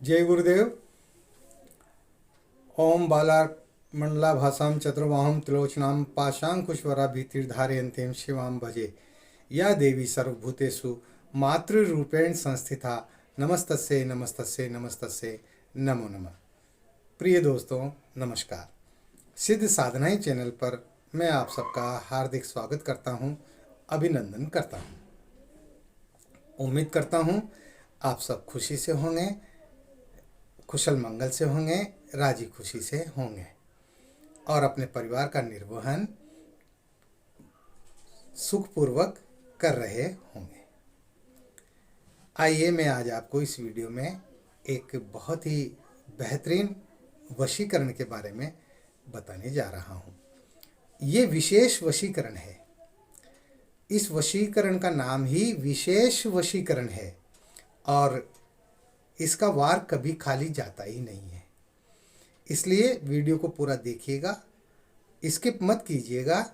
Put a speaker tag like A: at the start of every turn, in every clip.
A: जय गुरुदेव। ओम बाला मंडला भाषाम चतुर्बाहुं त्रिलोचनां पाशांकुशवराभितिर्धारयन्तीं शिवां भजे। या देवी सर्वभूतेषु मातृरूपेण संस्थिता। नमस्तस्यै नमस्तस्यै नमस्तस्यै नमो नमः। प्रिय दोस्तों, नमस्कार। सिद्ध साधनाएं चैनल पर मैं आप सबका हार्दिक स्वागत करता हूं, अभिनंदन करता हूं। उम्मीद करता हूं आप सब खुशी से होंगे, कुशल मंगल से होंगे, राजी खुशी से होंगे और अपने परिवार का निर्वहन सुखपूर्वक कर रहे होंगे। आइए मैं आज आपको इस वीडियो में एक बहुत ही बेहतरीन वशीकरण के बारे में बताने जा रहा हूँ। ये विशेष वशीकरण है। इस वशीकरण का नाम ही विशेष वशीकरण है और इसका वार कभी खाली जाता ही नहीं है। इसलिए वीडियो को पूरा देखिएगा, स्किप मत कीजिएगा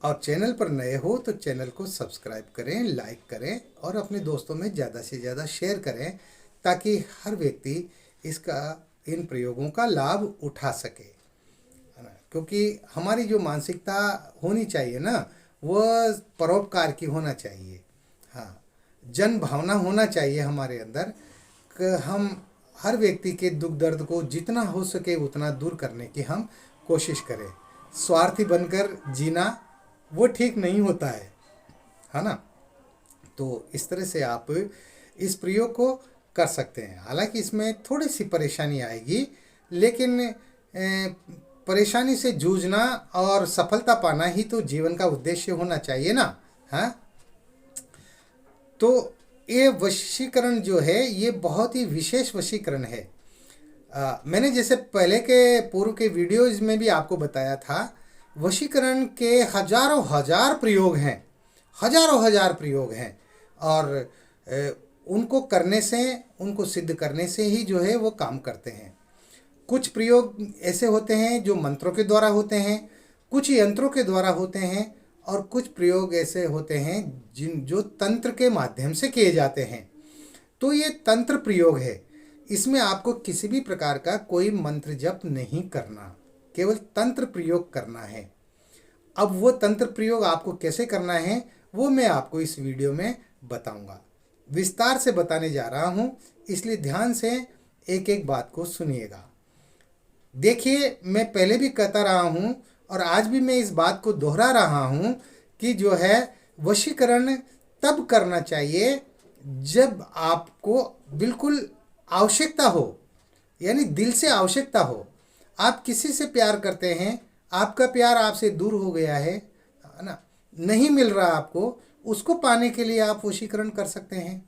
A: और चैनल पर नए हो तो चैनल को सब्सक्राइब करें, लाइक करें और अपने दोस्तों में ज़्यादा से ज़्यादा शेयर करें ताकि हर व्यक्ति इन प्रयोगों का लाभ उठा सके, है ना। क्योंकि हमारी जो मानसिकता होनी चाहिए ना, वह परोपकार की होना चाहिए। हाँ, जन भावना होना चाहिए हमारे अंदर कि हम हर व्यक्ति के दुख दर्द को जितना हो सके उतना दूर करने की हम कोशिश करें। स्वार्थी बनकर जीना वो ठीक नहीं होता है ना। तो इस तरह से आप इस प्रयोग को कर सकते हैं। हालांकि इसमें थोड़ी सी परेशानी आएगी, लेकिन परेशानी से जूझना और सफलता पाना ही तो जीवन का उद्देश्य होना चाहिए ना। हाँ, तो ये वशीकरण जो है ये बहुत ही विशेष वशीकरण है। मैंने जैसे पहले के पूर्व के वीडियोज में भी आपको बताया था, वशीकरण के हजारों हजार प्रयोग हैं, हजारों हजार प्रयोग हैं और उनको करने से, उनको सिद्ध करने से ही जो है वो काम करते हैं। कुछ प्रयोग ऐसे होते हैं जो मंत्रों के द्वारा होते हैं, कुछ यंत्रों के द्वारा होते हैं और कुछ प्रयोग ऐसे होते हैं जो तंत्र के माध्यम से किए जाते हैं। तो ये तंत्र प्रयोग है। इसमें आपको किसी भी प्रकार का कोई मंत्र जप नहीं करना, केवल तंत्र प्रयोग करना है। अब वो तंत्र प्रयोग आपको कैसे करना है वो मैं आपको इस वीडियो में बताऊंगा। विस्तार से बताने जा रहा हूँ, इसलिए ध्यान से एक एक बात को सुनिएगा। देखिए, मैं पहले भी कहता रहा हूँ और आज भी मैं इस बात को दोहरा रहा हूँ कि जो है वशीकरण तब करना चाहिए जब आपको बिल्कुल आवश्यकता हो, यानी दिल से आवश्यकता हो। आप किसी से प्यार करते हैं, आपका प्यार आपसे दूर हो गया है ना, नहीं मिल रहा आपको, उसको पाने के लिए आप वशीकरण कर सकते हैं।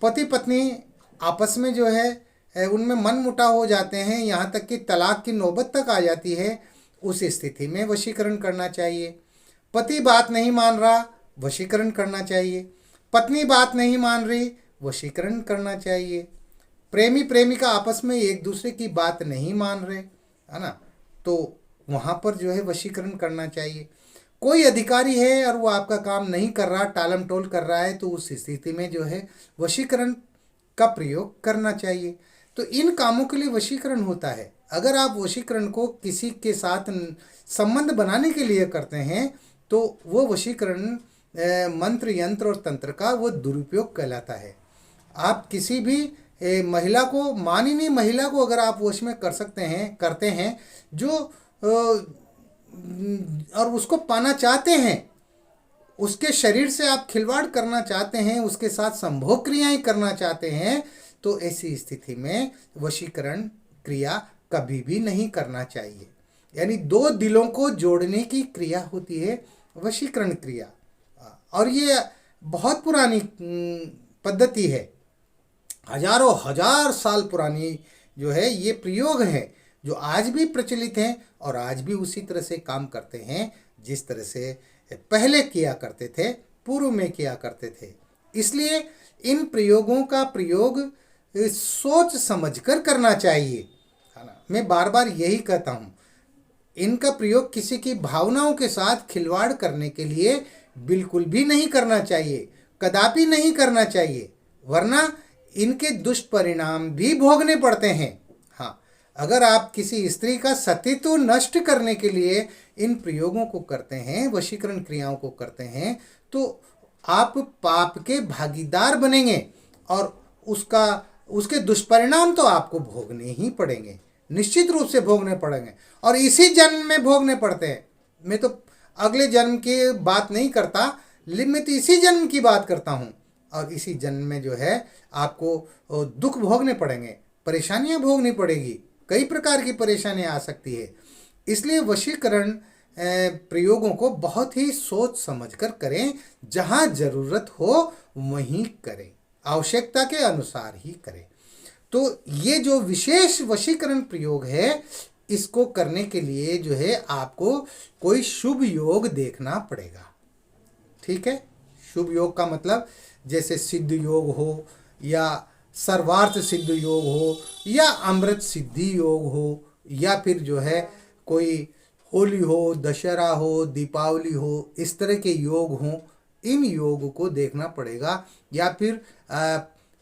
A: पति पत्नी आपस में जो है उनमें मन मुटाव हो जाते हैं, यहाँ तक कि तलाक की नौबत तक आ जाती है। उस स्थिति में वशीकरण करना चाहिए। पति बात नहीं मान रहा, वशीकरण करना चाहिए। पत्नी बात नहीं मान रही, वशीकरण करना चाहिए। प्रेमी प्रेमिका आपस में एक दूसरे की बात नहीं मान रहे, है ना, तो वहाँ पर जो है वशीकरण करना चाहिए। कोई अधिकारी है और वो आपका काम नहीं कर रहा, टालम टोल कर रहा है, तो उस स्थिति में जो है वशीकरण का प्रयोग करना चाहिए। तो इन कामों के लिए वशीकरण होता है। अगर आप वशीकरण को किसी के साथ संबंध बनाने के लिए करते हैं तो वो वशीकरण मंत्र यंत्र और तंत्र का वो दुरुपयोग कहलाता है। आप किसी भी महिला को, माननीय महिला को अगर आप वश में कर सकते हैं, करते हैं जो और उसको पाना चाहते हैं, उसके शरीर से आप खिलवाड़ करना चाहते हैं, उसके साथ संभोग क्रियाएं करना चाहते हैं, तो ऐसी स्थिति में वशीकरण क्रिया कभी भी नहीं करना चाहिए। यानी दो दिलों को जोड़ने की क्रिया होती है वशीकरण क्रिया, और ये बहुत पुरानी पद्धति है। हजारों हजार साल पुरानी जो है ये प्रयोग है, जो आज भी प्रचलित हैं और आज भी उसी तरह से काम करते हैं जिस तरह से पहले किया करते थे, पूर्व में किया करते थे। इसलिए इन प्रयोगों का प्रयोग सोच समझकर करना चाहिए, है ना। मैं बार बार यही कहता हूँ, इनका प्रयोग किसी की भावनाओं के साथ खिलवाड़ करने के लिए बिल्कुल भी नहीं करना चाहिए, कदापि नहीं करना चाहिए। वरना इनके दुष्परिणाम भी भोगने पड़ते हैं। हाँ, अगर आप किसी स्त्री का सतीत्व नष्ट करने के लिए इन प्रयोगों को करते हैं, वशीकरण क्रियाओं को करते हैं, तो आप पाप के भागीदार बनेंगे और उसका उसके दुष्परिणाम तो आपको भोगने ही पड़ेंगे, निश्चित रूप से भोगने पड़ेंगे, और इसी जन्म में भोगने पड़ते हैं। मैं तो अगले जन्म की बात नहीं करता, लेकिन मैं तो इसी जन्म की बात करता हूँ। और इसी जन्म में जो है आपको दुख भोगने पड़ेंगे, परेशानियां भोगनी पड़ेगी, कई प्रकार की परेशानियां आ सकती है। इसलिए वशीकरण प्रयोगों को बहुत ही सोच समझकर करें, जहां जरूरत हो वहीं करें, आवश्यकता के अनुसार ही करें। तो ये जो विशेष वशीकरण प्रयोग है, इसको करने के लिए जो है आपको कोई शुभ योग देखना पड़ेगा। ठीक है, शुभ योग का मतलब जैसे सिद्ध योग हो, या सर्वार्थ सिद्ध योग हो, या अमृत सिद्धि योग हो, या फिर जो है कोई होली हो, दशहरा हो, दीपावली हो, इस तरह के योग हों, इन योग को देखना पड़ेगा। या फिर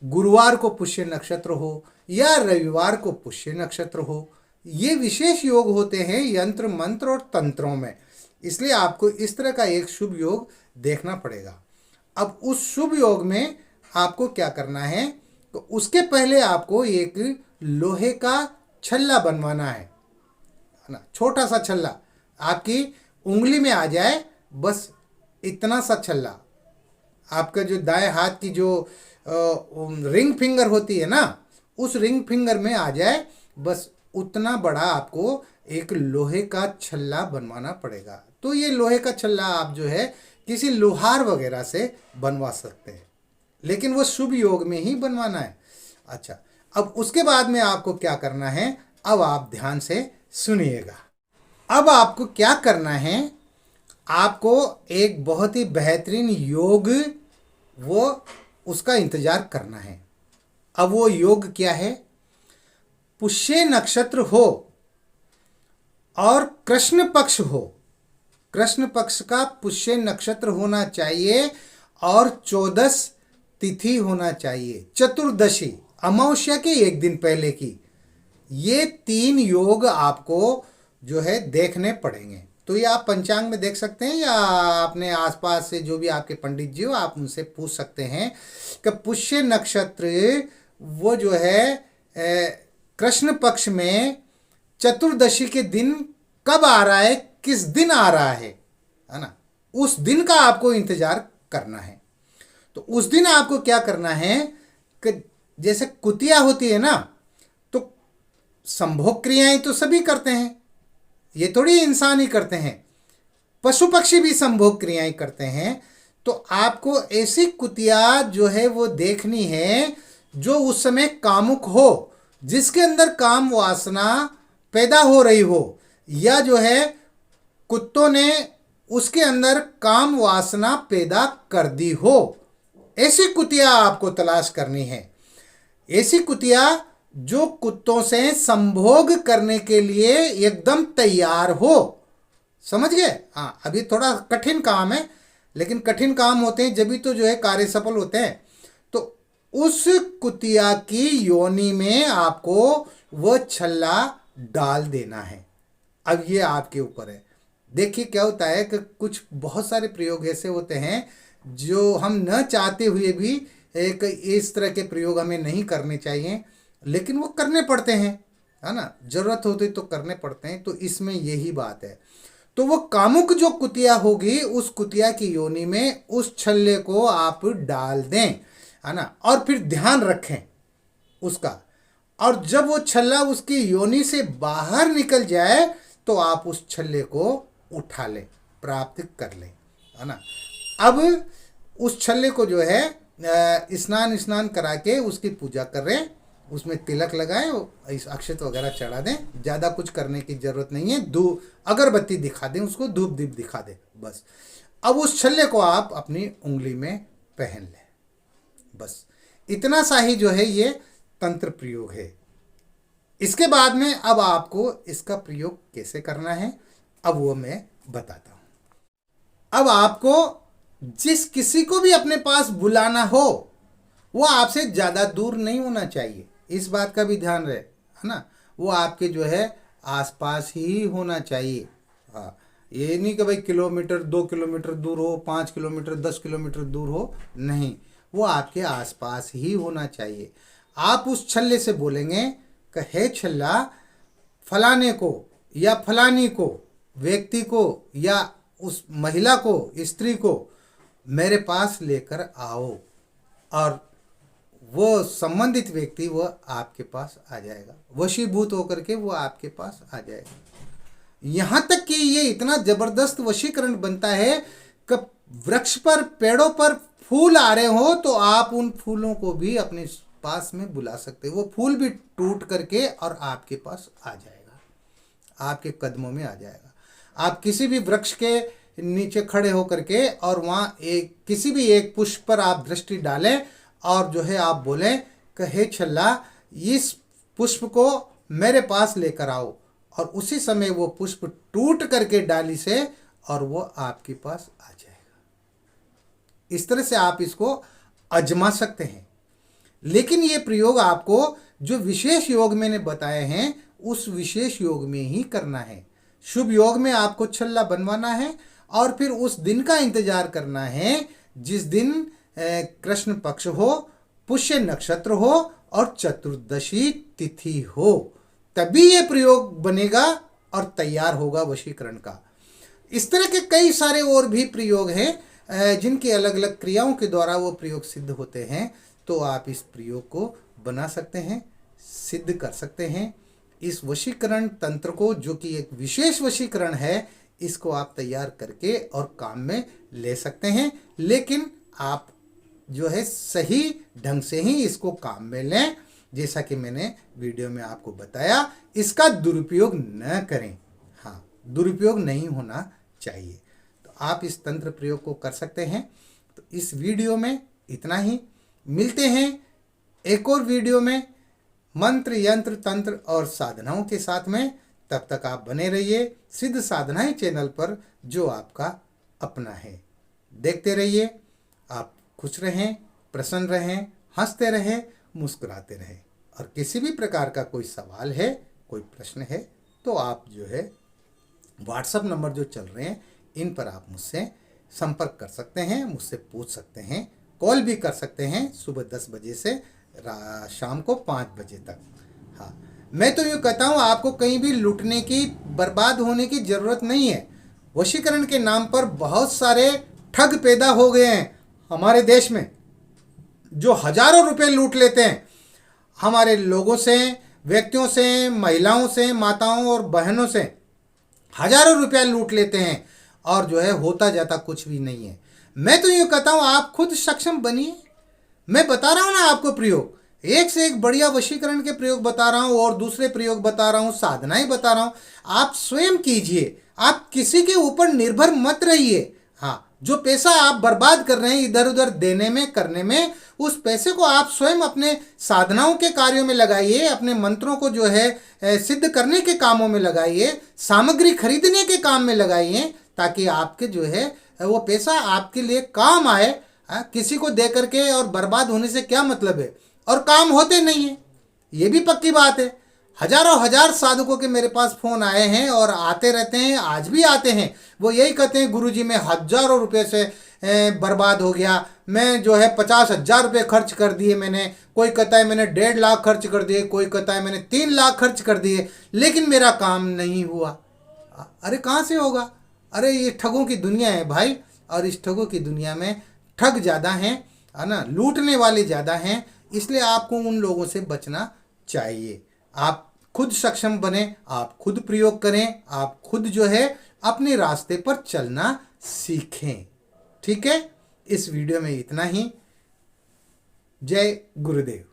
A: गुरुवार को पुष्य नक्षत्र हो, या रविवार को पुष्य नक्षत्र हो, ये विशेष योग होते हैं यंत्र मंत्र और तंत्रों में। इसलिए आपको इस तरह का एक शुभ योग देखना पड़ेगा। अब उस शुभ योग में आपको क्या करना है, तो उसके पहले आपको एक लोहे का छल्ला बनवाना है ना, छोटा सा छल्ला, आपकी उंगली में आ जाए, बस इतना सा छल्ला। आपका जो दाएं हाथ की जो रिंग फिंगर होती है ना, उस रिंग फिंगर में आ जाए, बस उतना बड़ा आपको एक लोहे का छल्ला बनवाना पड़ेगा। तो ये लोहे का छल्ला आप जो है किसी लोहार वगैरह से बनवा सकते हैं, लेकिन वो शुभ योग में ही बनवाना है। अच्छा, अब उसके बाद में आपको क्या करना है, अब आप ध्यान से सुनिएगा। अब आपको क्या करना है, आपको एक बहुत ही बेहतरीन योग वो उसका इंतजार करना है। अब वो योग क्या है, पुष्य नक्षत्र हो और कृष्ण पक्ष हो, कृष्ण पक्ष का पुष्य नक्षत्र होना चाहिए, और 14 तिथि होना चाहिए, चतुर्दशी अमावस्या के एक दिन पहले की। ये 3 योग आपको जो है देखने पड़ेंगे। तो ये आप पंचांग में देख सकते हैं, या अपने आसपास से जो भी आपके पंडित जी हो आप उनसे पूछ सकते हैं कि पुष्य नक्षत्र वो जो है कृष्ण पक्ष में चतुर्दशी के दिन कब आ रहा है, किस दिन आ रहा है ना, उस दिन का आपको इंतजार करना है। तो उस दिन आपको क्या करना है कि जैसे कुतिया होती है ना, तो संभोग क्रियाएं तो सभी करते हैं, ये थोड़ी इंसान ही करते हैं, पशु पक्षी भी संभोग क्रियाएं करते हैं। तो आपको ऐसी कुतिया जो है वो देखनी है जो उस समय कामुक हो, जिसके अंदर काम वासना पैदा हो रही हो, या जो है कुत्तों ने उसके अंदर काम वासना पैदा कर दी हो, ऐसी कुतिया आपको तलाश करनी है। ऐसी कुतिया जो कुत्तों से संभोग करने के लिए एकदम तैयार हो। समझ गए? हाँ, अभी थोड़ा कठिन काम है, लेकिन कठिन काम होते हैं जब भी तो जो है कार्य सफल होते हैं। तो उस कुतिया की योनि में आपको वह छल्ला डाल देना है। अब ये आपके ऊपर है। देखिए क्या होता है कि कुछ बहुत सारे प्रयोग ऐसे होते हैं जो हम न चाहते हुए भी एक इस तरह के प्रयोग हमें नहीं करने चाहिए, लेकिन वो करने पड़ते हैं, है ना, जरूरत होती तो करने पड़ते हैं। तो इसमें यही बात है। तो वो कामुक जो कुतिया होगी, उस कुतिया की योनि में उस छल्ले को आप डाल दें, है ना, और फिर ध्यान रखें उसका। और जब वो छल्ला उसकी योनि से बाहर निकल जाए तो आप उस छल्ले को उठा लें, प्राप्त कर लें, है ना। अब उस छल्ले को जो है स्नान करा के उसकी पूजा करें, उसमें तिलक लगाएं, इस अक्षत वगैरह चढ़ा दें। ज़्यादा कुछ करने की ज़रूरत नहीं है। अगरबत्ती दिखा दें, उसको धूप दीप दिखा दें, बस। अब उस छल्ले को आप अपनी उंगली में पहन लें, बस इतना सा ही जो है ये तंत्र प्रयोग है। इसके बाद में अब आपको इसका प्रयोग कैसे करना है, अब वो मैं बताता हूं। अब आपको जिस किसी को भी अपने पास बुलाना हो, वो आपसे ज़्यादा दूर नहीं होना चाहिए, इस बात का भी ध्यान रहे, है ना। वो आपके जो है आसपास ही होना चाहिए। हाँ, ये नहीं कि भाई किलोमीटर 2 किलोमीटर दूर हो, 5 किलोमीटर 10 किलोमीटर दूर हो, नहीं, वो आपके आसपास ही होना चाहिए। आप उस छल्ले से बोलेंगे कि हे छल्ला, फलाने को या फलानी को, व्यक्ति को या उस महिला को, स्त्री को मेरे पास लेकर आओ, और वो संबंधित व्यक्ति वो आपके पास आ जाएगा, वशीभूत होकर के वो आपके पास आ जाएगा। यहाँ तक कि ये इतना जबरदस्त वशीकरण बनता है कि वृक्ष पर, पेड़ों पर फूल आ रहे हो तो आप उन फूलों को भी अपने पास में बुला सकते हो, वो फूल भी टूट करके और आपके पास आ जाएगा, आपके कदमों में आ जाएगा। आप किसी भी वृक्ष के नीचे खड़े होकर के और वहाँ एक किसी भी एक पुष्प पर आप दृष्टि डालें और जो है आप बोलें कि हे छल्ला, इस पुष्प को मेरे पास लेकर आओ, और उसी समय वो पुष्प टूट करके डाली से और वो आपके पास आ जाएगा। इस तरह से आप इसको आजमा सकते हैं। लेकिन ये प्रयोग आपको जो विशेष योग मैंने बताए हैं उस विशेष योग में ही करना है। शुभ योग में आपको छल्ला बनवाना है और फिर उस दिन का इंतजार करना है जिस दिन कृष्ण पक्ष हो, पुष्य नक्षत्र हो और चतुर्दशी तिथि हो, तभी ये प्रयोग बनेगा और तैयार होगा वशीकरण का। इस तरह के कई सारे और भी प्रयोग हैं जिनकी अलग अलग क्रियाओं के द्वारा वो प्रयोग सिद्ध होते हैं। तो आप इस प्रयोग को बना सकते हैं, सिद्ध कर सकते हैं। इस वशीकरण तंत्र को, जो कि एक विशेष वशीकरण है, इसको आप तैयार करके और काम में ले सकते हैं। लेकिन आप जो है सही ढंग से ही इसको काम में लें, जैसा कि मैंने वीडियो में आपको बताया। इसका दुरुपयोग न करें, हाँ, दुरुपयोग नहीं होना चाहिए। तो आप इस तंत्र प्रयोग को कर सकते हैं। तो इस वीडियो में इतना ही, मिलते हैं एक और वीडियो में मंत्र, यंत्र, तंत्र और साधनाओं के साथ में। तब तक आप बने रहिए सिद्ध साधनाएं चैनल पर, जो आपका अपना है। देखते रहिए। आप खुश रहें, प्रसन्न रहें, हंसते रहें, मुस्कुराते रहें। और किसी भी प्रकार का कोई सवाल है, कोई प्रश्न है, तो आप जो है व्हाट्सएप नंबर जो चल रहे हैं इन पर आप मुझसे संपर्क कर सकते हैं, मुझसे पूछ सकते हैं, कॉल भी कर सकते हैं सुबह 10 बजे से शाम को 5 बजे तक। हाँ, मैं तो यूँ कहता हूँ आपको कहीं भी लूटने की, बर्बाद होने की ज़रूरत नहीं है। वशीकरण के नाम पर बहुत सारे ठग पैदा हो गए हैं हमारे देश में, जो हजारों रुपए लूट लेते हैं हमारे लोगों से, व्यक्तियों से, महिलाओं से, माताओं और बहनों से हजारों रुपया लूट लेते हैं और जो है होता जाता कुछ भी नहीं है। मैं तो यूँ कहता हूँ आप खुद सक्षम बनिए। मैं बता रहा हूँ ना आपको प्रयोग, एक से एक बढ़िया वशीकरण के प्रयोग बता रहा हूँ और दूसरे प्रयोग बता रहा हूँ, साधनाएं बता रहा हूँ। आप स्वयं कीजिए, आप किसी के ऊपर निर्भर मत रहिए। हाँ, जो पैसा आप बर्बाद कर रहे हैं इधर उधर देने में, करने में, उस पैसे को आप स्वयं अपने साधनाओं के कार्यों में लगाइए, अपने मंत्रों को जो है सिद्ध करने के कामों में लगाइए, सामग्री खरीदने के काम में लगाइए, ताकि आपके जो है वो पैसा आपके लिए काम आए। किसी को दे करके और बर्बाद होने से क्या मतलब है, और काम होते नहीं है, ये भी पक्की बात है। हजारों हजार साधकों के मेरे पास फ़ोन आए हैं और आते रहते हैं, आज भी आते हैं। वो यही कहते हैं गुरुजी मैं हजारों रुपए से बर्बाद हो गया, मैं जो है 50,000 रुपये खर्च कर दिए मैंने, कोई कहता है मैंने 1.5 लाख खर्च कर दिए, कोई कहता है मैंने 3 लाख खर्च कर दिए, लेकिन मेरा काम नहीं हुआ। अरे कहाँ से होगा? अरे ये ठगों की दुनिया है भाई, और इस ठगों की दुनिया में ठग ज़्यादा हैं, है ना, लूटने वाले ज़्यादा हैं। इसलिए आपको उन लोगों से बचना चाहिए। आप खुद सक्षम बने, आप खुद प्रयोग करें, आप खुद जो है अपने रास्ते पर चलना सीखें। ठीक है, इस वीडियो में इतना ही। जय गुरुदेव।